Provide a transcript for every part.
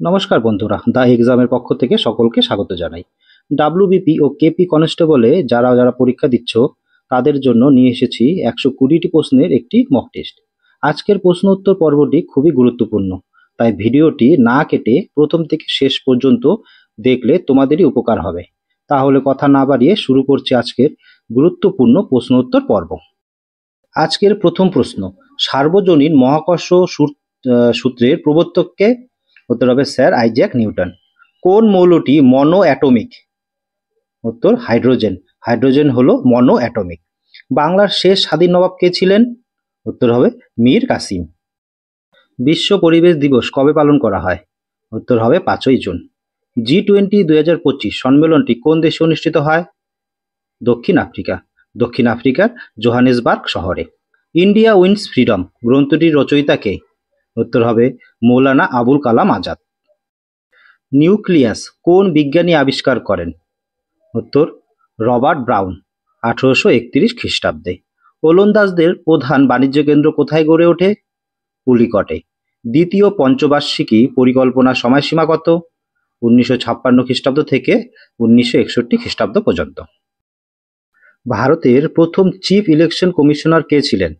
নমস্কার বন্ধুরা, দা এক্সামের পক্ষ থেকে সকলকে স্বাগত জানাই। ডাব্লিউবিপি ও কেপি কনস্টেবলে যারা যারা পরীক্ষা দিচ্ছ তাদের জন্য নিয়ে এসেছি 120টি প্রশ্নের একটি মক টেস্ট। আজকের প্রশ্ন উত্তর পর্বটি খুবই গুরুত্বপূর্ণ, তাই ভিডিওটি না কেটে প্রথম থেকে শেষ পর্যন্ত দেখলে তোমাদেরই উপকার হবে। তাহলে কথা না বাড়িয়ে শুরু করছি আজকের গুরুত্বপূর্ণ প্রশ্ন উত্তর পর্ব। আজকের প্রথম প্রশ্ন, সার্বজনীন মহাকর্ষ সূত্রের প্রবর্তককে? উত্তর হবে স্যার আইজ্যাক নিউটন। কোন মৌলটি মনো অ্যাটমিক? উত্তর হাইড্রোজেন। হাইড্রোজেন হলো মনো অ্যাটমিক। বাংলার শেষ স্বাধীন নবাব কে ছিলেন? উত্তর হবে মীর কাসিম। বিশ্ব পরিবেশ দিবস কবে পালন করা হয়? উত্তর হবে 5ই জুন। G20 2025 সম্মেলনটি কোন দেশে অনুষ্ঠিত হয়? দক্ষিণ আফ্রিকা। দক্ষিণ আফ্রিকার জোহানেসবার্গ শহরে। ইন্ডিয়া উইন্স ফ্রিডম গ্রন্থটির রচয়িতা কে? উত্তর হবে মৌলানা আবুল কালাম আজাদ। নিউক্লিয়াস কোন বিজ্ঞানী আবিষ্কার করেন? উত্তর রবার্ট ব্রাউন 1831 খ্রিস্টাব্দে। ওলন্দাজদের প্রধান বাণিজ্য কেন্দ্র কোথায় গড়ে ওঠে? পুলিকটে। দ্বিতীয় পঞ্চবার্ষিকী পরিকল্পনার সময়সীমা কত? 1956 খ্রিস্টাব্দ থেকে 1961 খ্রিস্টাব্দ পর্যন্ত। ভারতের প্রথম চিফ ইলেকশন কমিশনার কে ছিলেন?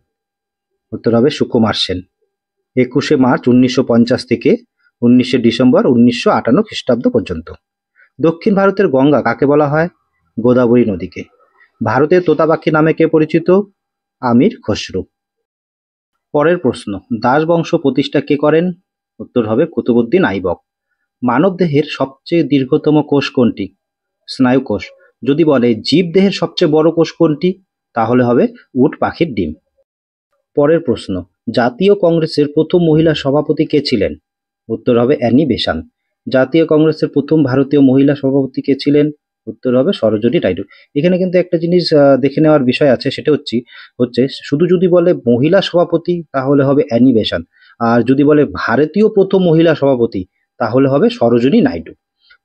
উত্তর হবে সুকুমার সেন। 21শে মার্চ 1950 থেকে 19শে ডিসেম্বর 1958 খ্রিস্টাব্দ পর্যন্ত। দক্ষিণ ভারতের গঙ্গা কাকে বলা হয়? গোদাবরী নদীকে। ভারতের তোতা পাখি নামে কে পরিচিত? আমির খসরু। পরের প্রশ্ন, দাস বংশ প্রতিষ্ঠা কে করেন? উত্তর হবে কুতুবউদ্দিন আইবক। মানবদেহের সবচেয়ে দীর্ঘতম কোষ কোনটি? স্নায়ুকোষ। যদি বলে জীবদেহের সবচেয়ে বড় কোষ কোনটি, তাহলে হবে উট পাখির ডিম। পরের প্রশ্ন, জাতীয় কংগ্রেসের প্রথম মহিলা সভাপতি কে ছিলেন? উত্তর হবে অ্যানি বেসান্ত। জাতীয় কংগ্রেসের প্রথম ভারতীয় মহিলা সভাপতি কে ছিলেন? উত্তর হবে সরোজিনী নাইডু। এখানে কিন্তু একটা জিনিস দেখে নেওয়ার বিষয় আছে, সেটা হচ্ছে শুধু যদি বলে মহিলা সভাপতি তাহলে হবে অ্যানি বেসান্ত, আর যদি বলে ভারতীয় প্রথম মহিলা সভাপতি তাহলে হবে সরোজিনী নাইডু।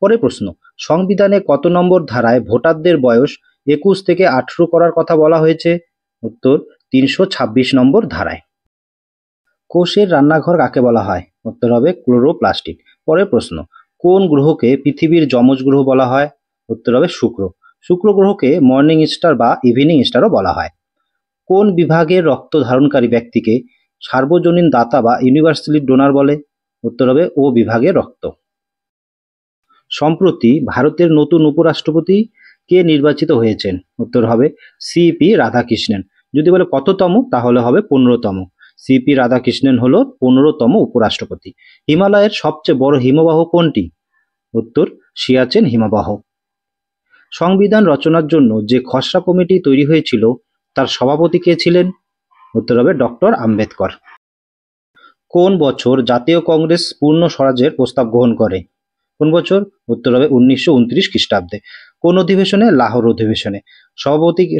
পরের প্রশ্ন, সংবিধানে কত নম্বর ধারায় ভোটারদের বয়স 21 থেকে 18 করার কথা বলা হয়েছে? উত্তর 326 নম্বর ধারায়। কোষের রান্নাঘর কাকে বলা হয়? উত্তর হবে ক্লোরোপ্লাস্ট। পরের প্রশ্ন, কোন গ্রহকে পৃথিবীর যমজ গ্রহ বলা হয়? উত্তর হবে শুক্র। শুক্র গ্রহকে মর্নিং স্টার বা ইভিনিং স্টারও বলা হয়। কোন বিভাগের রক্ত ধারণকারী ব্যক্তিকে সার্বজনীন দাতা বা ইউনিভার্সালি ডোনার বলে? উত্তর হবে ও বিভাগের রক্ত। সম্প্রতি ভারতের নতুন উপরাষ্ট্রপতি কে নির্বাচিত হয়েছেন? উত্তর হবে সিপি রাধাকৃষ্ণন। যদি বলে কততম, তাহলে হবে 15তম। সিপি রাধাকৃষ্ণন হলো 15তম উপরাষ্ট্রপতি। হিমালয়ের সবচেয়ে বড় হিমবাহ কোনটি? উত্তর সিয়াচেন হিমবাহ। সংবিধান রচনার জন্য যে খসড়া কমিটি তৈরি হয়েছিল তার সভাপতি কে ছিলেন? উত্তর হবে ডক্টর আম্বেদকর। কোন বছর জাতীয় কংগ্রেস পূর্ণ স্বরাজ্যের প্রস্তাব গ্রহণ করে? কোন বছর? উত্তর হবে 1929 খ্রিস্টাব্দে। কোন অধিবেশনে? লাহোর অধিবেশনে।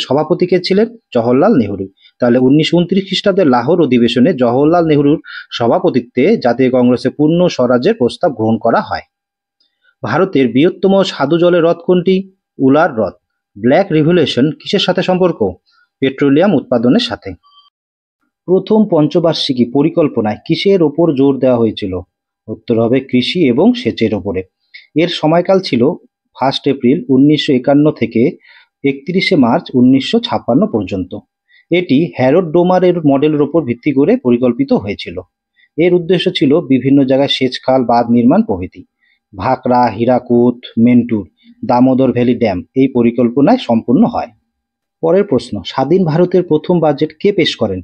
সভাপতি কে ছিলেন? জওহরলাল নেহরু। তাহলে 1929 খ্রিস্টাব্দে লাহোর অধিবেশনে জওহরলাল নেহরুর সভাপতিত্বে জাতীয় কংগ্রেসে পূর্ণ স্বরাজ্যের প্রস্তাব গ্রহণ করা হয়। ভারতের বৃহত্তম স্বাদু জলের হ্রদ কোনটি? উলার হ্রদ। ব্ল্যাক রিভলিউশন কিসের সাথে সম্পর্ক? পেট্রোলিয়াম উৎপাদনের সাথে। প্রথম পঞ্চবার্ষিকী পরিকল্পনায় কিসের ওপর জোর দেওয়া হয়েছিল? উত্তর হবে কৃষি এবং সেচের ওপরে। এর সময়কাল ছিল 1 এপ্রিল 1951 থেকে 31 মার্চ 1956 পর্যন্ত। এটি হ্যারোড ডোমারের মডেলের ওপর ভিত্তি করে পরিকল্পিত হয়েছিল। এর উদ্দেশ্য ছিল বিভিন্ন জায়গায় সেচ খাল, বাঁধ নির্মাণ প্রভৃতি। ভাকরা, হীরাকুদ, মেন্টুর, দামোদর ভ্যালি ড্যাম এই পরিকল্পনায় সম্পূর্ণ হয়। পরের প্রশ্ন, স্বাধীন ভারতের প্রথম বাজেট কে পেশ করেন?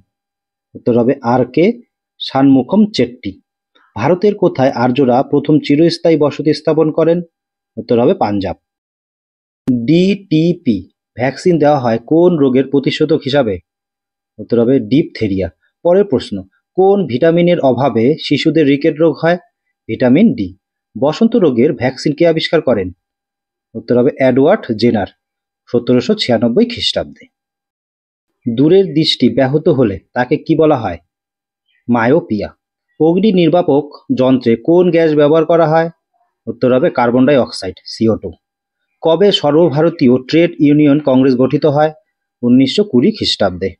উত্তর হবে আর কে শানমুখম চেট্টি। ভারতের কোথায় আর্যরা প্রথম চিরস্থায়ী বসতি স্থাপন করেন? উত্তর হবে পাঞ্জাব। ডিটিপি ভ্যাকসিন দেওয়া হয় কোন রোগের প্রতিষেধক হিসাবে? উত্তর হবে ডিপথেরিয়া। পরের প্রশ্ন, কোন ভিটামিনের অভাবে শিশুদের রিকেট রোগ হয়? Vitamin D. বসন্ত রোগের ভ্যাকসিন কে আবিষ্কার করেন? উত্তর হবে এডওয়ার্ড জেনার 1796 খ্রিস্টাব্দে। দূরের দৃষ্টি ব্যাহত হলে তাকে কি বলা হয়? মায়োপিয়া। অগ্নি নির্বাপক যন্ত্রে কোন গ্যাস ব্যবহার করা হয়? উত্তর হবে কার্বন ডাই অক্সাইড CO2। কবে সর্বভারতীয় ট্রেড ইউনিয়ন কংগ্রেস গঠিত হয়? 1920 খ্রিস্টাব্দে।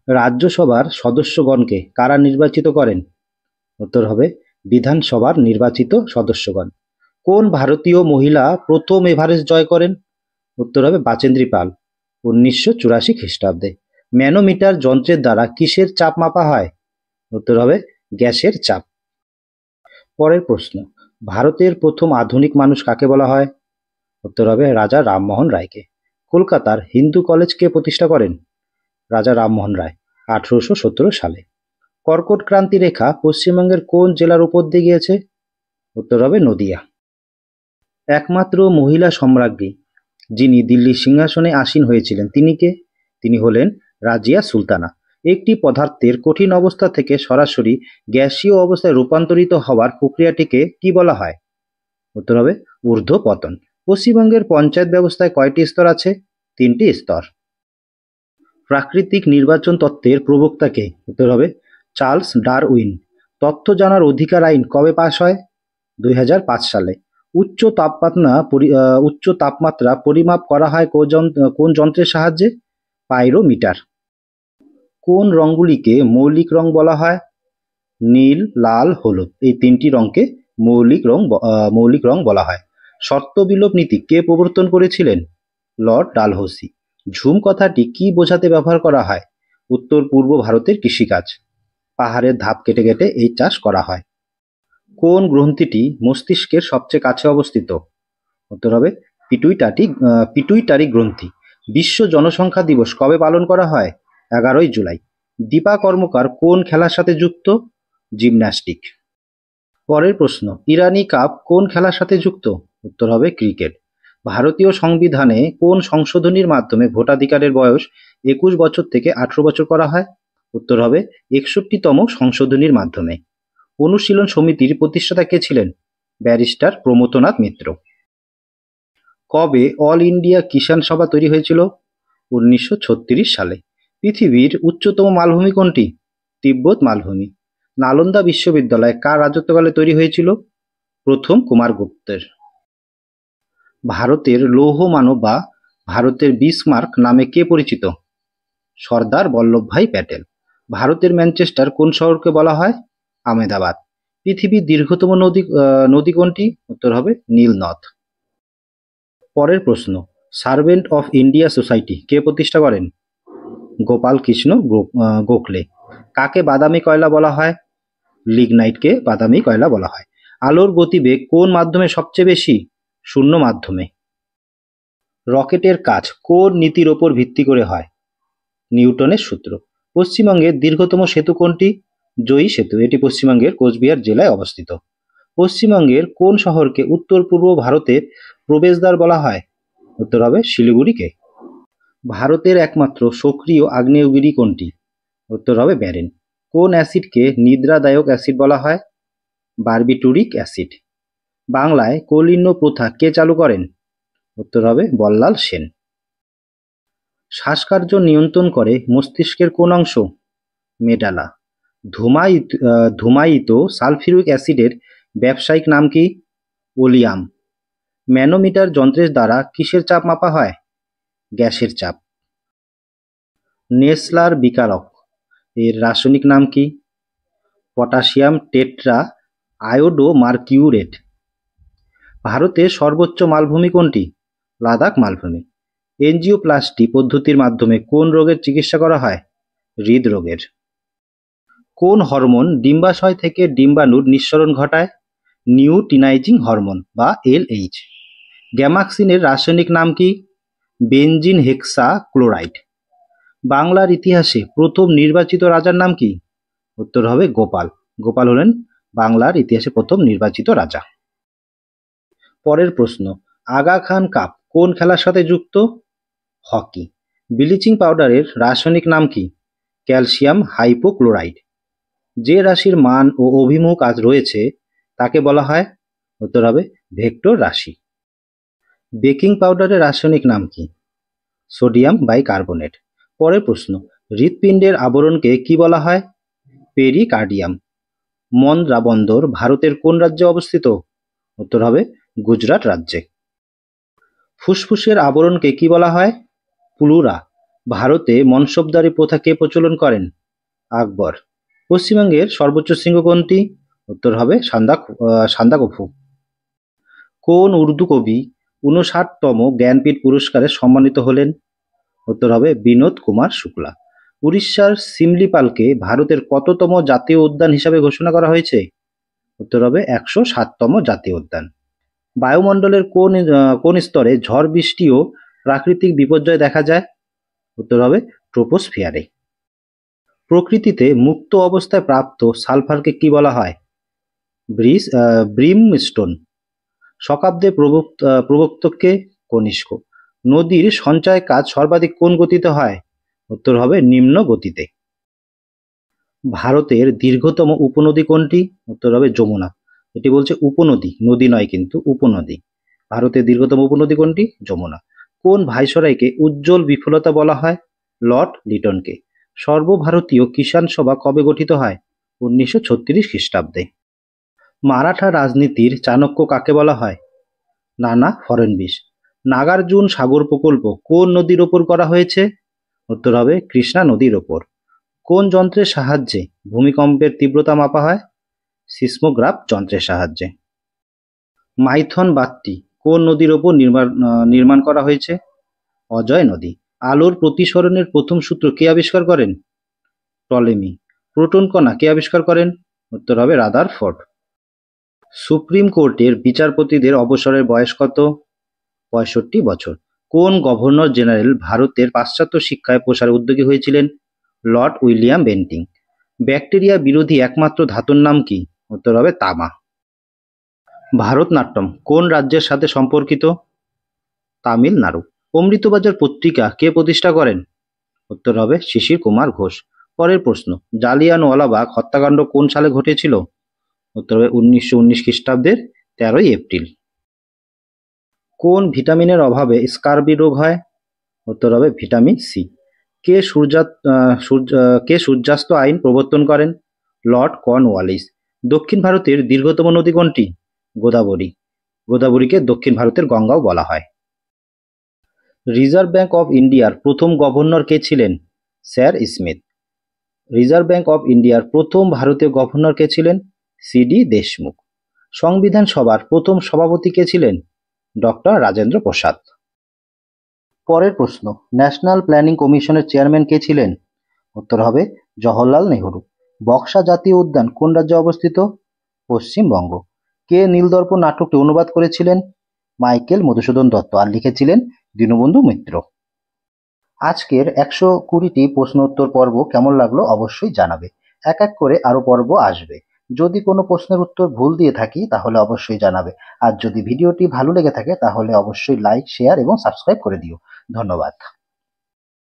রাজ্যসভার সদস্যগণকে কারা নির্বাচিত করেন? উত্তর হবে বিধানসভার নির্বাচিত সদস্যগণ। কোন ভারতীয় মহিলা প্রথম এভারেস্ট জয় করেন? উত্তর হবে বাচেন্দ্রী পাল, 1984 খ্রিস্টাব্দে। ম্যানোমিটার যন্ত্রের দ্বারা কিসের চাপ মাপা হয়? উত্তর হবে গ্যাসের চাপ। পরের প্রশ্ন, ভারতের প্রথম আধুনিক মানুষ কাকে বলা হয়? উত্তর হবে রাজা রামমোহন রায়কে। কলকাতার হিন্দু কলেজ কে প্রতিষ্ঠা করেন? রাজা রামমোহন রায়, 1817 সালে। কর্কট ক্রান্তি রেখা পশ্চিমবঙ্গের কোন জেলার উপর দিয়ে গিয়েছে? উত্তর হবে নদিয়া। একমাত্র মহিলা সম্রাজ্ঞী যিনি দিল্লির সিংহাসনে আসীন হয়েছিলেন তিনি কে? তিনি হলেন রাজিয়া সুলতানা। একটি পদার্থের কঠিন অবস্থা থেকে সরাসরি গ্যাসীয় অবস্থায় রূপান্তরিত হওয়ার প্রক্রিয়াটিকে কি বলা হয়? উত্তর হবে ঊর্ধ্বপতন। পশ্চিমবঙ্গের পঞ্চায়েত ব্যবস্থায় কয়টি স্তর আছে? 3টি স্তর। প্রাকৃতিক নির্বাচন তত্ত্বের প্রবক্তা কে? উত্তর হবে চার্লস ডারউইন। তথ্য জানার অধিকার আইন কবে পাস হয়? 2005 সালে। উচ্চ তাপমাত্রা পরিমাপ করা হয় কোন যন্ত্রের সাহায্যে? পাইরোমিটার। কোন রঙগুলিকে মৌলিক রং বলা হয়? নীল, লাল, হলুদ, এই 3টি রঙকে মৌলিক রং বলা হয়। শর্ত বিলোপ নীতি কে প্রবর্তন করেছিলেন? লর্ড ডালহৌসি। ঝুম কথাটি কি বোঝাতে ব্যবহার করা হয়? উত্তর পূর্ব ভারতের কৃষিকাজ। পাহাড়ের ধাপ কেটে কেটে এই চাষ করা হয়। কোন গ্রন্থিটি মস্তিষ্কের সবচেয়ে কাছে অবস্থিত? উত্তর হবে পিটুইটারি গ্রন্থি। বিশ্ব জনসংখ্যা দিবস কবে পালন করা হয়? 11ই জুলাই। দীপা কর্মকার কোন খেলার সাথে যুক্ত? জিমন্যাস্টিক। পরের প্রশ্ন, ইরানি কাপ কোন খেলার সাথে যুক্ত? উত্তর হবে ক্রিকেট। ভারতীয় সংবিধানে কোন সংশোধনীর মাধ্যমে ভোটাধিকারের বয়স 21 বছর থেকে 18 বছর করা হয়? উত্তর হবে 61তম সংশোধনীর মাধ্যমে। অনুশীলন সমিতির প্রতিষ্ঠাতা কে ছিলেন? ব্যারিস্টার প্রমথনাথ মিত্র। কবে অল ইন্ডিয়া কিষাণ সভা তৈরি হয়েছিল? 1936 সালে। পৃথিবীর উচ্চতম মালভূমি কোনটি? তিব্বত মালভূমি। নালন্দা বিশ্ববিদ্যালয় কার রাজত্বকালে তৈরি হয়েছিল? প্রথম কুমারগুপ্তের। ভারতের লৌহ মানব বা ভারতের বিসমার্ক নামে কে পরিচিত? সর্দার বল্লভভাই প্যাটেল। ভারতের ম্যানচেস্টার কোন শহরকে বলা হয়? আহমেদাবাদ। পৃথিবীর দীর্ঘতম নদী কোনটি? উত্তর হবে নীল নদ। পরের প্রশ্ন, সার্ভেন্ট অফ ইন্ডিয়া সোসাইটি কে প্রতিষ্ঠা করেন? গোপাল কৃষ্ণ গোখলে। কাকে বাদামি কয়লা বলা হয়? লিগনাইটকে বাদামি কয়লা বলা হয়। আলোর গতিবেগ কোন মাধ্যমে সবচেয়ে বেশি? শূন্য মাধ্যমে। রকেটের কাজ কোন নীতির ওপর ভিত্তি করে হয়? নিউটনের সূত্র। পশ্চিমবঙ্গের দীর্ঘতম সেতু কোনটি? জয়ী সেতু। এটি পশ্চিমবঙ্গের কোচবিহার জেলায় অবস্থিত। পশ্চিমবঙ্গের কোন শহরকে উত্তর পূর্ব ভারতের প্রবেশদ্বার বলা হয়? উত্তর হবে শিলিগুড়িকে। ভারতের একমাত্র সক্রিয় আগ্নেয়গিরি কোনটি? উত্তর হবে ব্যারেন। কোন অ্যাসিডকে নিদ্রাদায়ক অ্যাসিড বলা হয়? বারবিটুরিক অ্যাসিড। বাংলায় কৌলিন্য প্রথা কে চালু করেন? উত্তর হবে বল্লাল সেন। শ্বাসকার্য নিয়ন্ত্রণ করে মস্তিষ্কের কোন অংশ? মেডালা। ধূমায়িত সালফিউরিক অ্যাসিডের ব্যবসায়িক নাম কি? ওলিয়াম। ম্যানোমিটার যন্ত্রের দ্বারা কিসের চাপ মাপা হয়? গ্যাসের চাপ। নেসলার বিকারক এর রাসায়নিক নাম কি? Potassium tetra iodo মার্কিউরেট। ভারতের সর্বোচ্চ মালভূমি কোনটি? লাদাখ মালভূমি। এনজিওপ্লাস্টি পদ্ধতির মাধ্যমে কোন রোগের চিকিৎসা করা হয়? হৃদরোগের। কোন হরমোন ডিম্বাশয় থেকে ডিম্বাণুর নিঃসরণ ঘটায়? নিউটিনাইজিং হরমোন বা LH। গ্যামাক্সিনের রাসায়নিক নাম কি? বেনজিন হেক্সা ক্লোরাইড। বাংলার ইতিহাসে প্রথম নির্বাচিত রাজার নাম কি? উত্তর হবে গোপাল। গোপাল হলেন বাংলার ইতিহাসে প্রথম নির্বাচিত রাজা। পরের প্রশ্ন, আগা খান কাপ কোন খেলার সাথে যুক্ত? হকি। ব্লিচিং পাউডারের রাসায়নিক নাম কি? Calcium hypochlorite. যে রাশির মান ও অভিমুখ আজ রয়েছে তাকে বলা হয়? উত্তর হবে ভেক্টর রাশি। বেকিং পাউডারের রাসায়নিক নাম কি? Sodium bicarbonate. পরের প্রশ্ন, হৃৎপিণ্ডের আবরণকে কি বলা হয়? পেরিকার্ডিয়াম। মন্দ্রা বন্দর ভারতের কোন রাজ্যে অবস্থিত? উত্তর হবে গুজরাট রাজ্যে। ফুসফুসের আবরণকে কি বলা হয়? প্লুরা। ভারতে মনসবদারি প্রথা কে প্রচলন করেন? আকবর। পশ্চিমবঙ্গের সর্বোচ্চ শৃঙ্গ কোনটি? উত্তর হবে সান্দাকফু। কোন উর্দু কবি 59তম জ্ঞানপীঠ পুরস্কারে সম্মানিত হলেন? উত্তর হবে বিনোদ কুমার শুক্লা। উড়িষ্যার সিমলিপালকে ভারতের কততম জাতীয় উদ্যান হিসাবে ঘোষণা করা হয়েছে? উত্তর হবে 107তম জাতীয় উদ্যান। বায়ুমণ্ডলের কোন স্তরে ঝড় বৃষ্টি ও প্রাকৃতিক বিপর্যয় দেখা যায়? উত্তর হবে ট্রোপোস্ফিয়ারে। প্রকৃতিতে মুক্ত অবস্থায় প্রাপ্ত সালফারকে কি বলা হয়? ব্রিমস্টোন। শকাব্দে প্রবর্তককে কনিষ্ক। নদীর সঞ্চয় কাজ সর্বাধিক কোন গতিতে হয়? উত্তর হবে নিম্ন গতিতে। ভারতের দীর্ঘতম উপনদী কোনটি? উত্তর হবে যমুনা। এটি বলছে উপনদী, নদী নয় কিন্তু উপনদী। ভারতের দীর্ঘতম উপনদী কোনটি? যমুনা। কোন ভাইসরয়কে উজ্জ্বল বিফলতা বলা হয়? লর্ড লিটনকে। সর্বভারতীয় কিষাণ সভা কবে গঠিত হয়? 1936 খ্রিস্টাব্দে। মারাঠা রাজনীতির চাণক্য কাকে বলা হয়? নানা ফড়নবিস। নাগার্জুন সাগর প্রকল্প কোন নদীর ওপর করা হয়েছে? উত্তর হবে কৃষ্ণা নদীর ওপর। কোন যন্ত্রের সাহায্যে ভূমিকম্পের তীব্রতা মাপা হয়? সিসমোগ্রাফ যন্ত্রের সাহায্যে। মাইথন বাঁধটি কোন নদীর ওপর নির্মাণ করা হয়েছে? অজয় নদী। আলোর প্রতিসরণের প্রথম সূত্র কে আবিষ্কার করেন? টলেমি। প্রোটন কণা কে আবিষ্কার করেন? উত্তর হবে রাদারফোর্ড। সুপ্রিম কোর্টের বিচারপতিদের অবসরের বয়স কত? 65 বছর। কোন গভর্নর জেনারেল ভারতের পাশ্চাত্য শিক্ষায় প্রসারে উদ্যোগী হয়েছিলেন? Lord William Bentinck. ব্যাকটেরিয়া বিরোধী একমাত্র ধাতুর নাম কি? উত্তর হবে তামা। ভারতনাট্যম কোন রাজ্যের সাথে সম্পর্কিত? তামিলনাড়ু। অমৃতবাজার পত্রিকা কে প্রতিষ্ঠা করেন? উত্তর হবে শিশির কুমার ঘোষ। পরের প্রশ্ন, জালিয়ানওয়ালাবাগ হত্যাকাণ্ড কোন সালে ঘটেছিল? উত্তর হবে 1919 খ্রিস্টাব্দের 13ই এপ্রিল। কোন ভিটামিনের অভাবে স্কারবি রোগ হয়? উত্তর হবে ভিটামিন সি। কে সূর্যাস্ত আইন প্রবর্তন করেন? Lord Cornwallis. দক্ষিণ ভারতের দীর্ঘতম নদী কোনটি? গোদাবরী। গোদাবরীকে দক্ষিণ ভারতের গঙ্গাও বলা হয়। রিজার্ভ ব্যাংক অফ ইন্ডিয়ার প্রথম গভর্নর কে ছিলেন? Sir Smith. Reserve bank of ইন্ডিয়ার প্রথম ভারতীয় গভর্নর কে ছিলেন? সিডি দেশমুখ। সংবিধান সভার প্রথম সভাপতি কে ছিলেন? ডক্টর রাজেন্দ্র প্রসাদ। পরের প্রশ্ন, ন্যাশনাল প্ল্যানিং কমিশনের চেয়ারম্যান কে ছিলেন? উত্তর হবে জওহরলাল নেহরু। বক্সা জাতীয় উদ্যান কোন রাজ্যে অবস্থিত? পশ্চিমবঙ্গ। কে নীলদর্পণ নাটকটি অনুবাদ করেছিলেন? মাইকেল মধুসূদন দত্ত। আর লিখেছিলেন দীনবন্ধু মিত্র। আজকের 120টি প্রশ্ন উত্তর পর্ব কেমন লাগলো অবশ্যই জানাবে। এক এক করে আরো পর্ব আসবে। যদি কোনো প্রশ্নের উত্তর ভুল দিয়ে থাকি তাহলে অবশ্যই জানাবে। আর যদি ভিডিওটি ভালো লেগে থাকে তাহলে অবশ্যই লাইক, শেয়ার এবং সাবস্ক্রাইব করে দিও। ধন্যবাদ।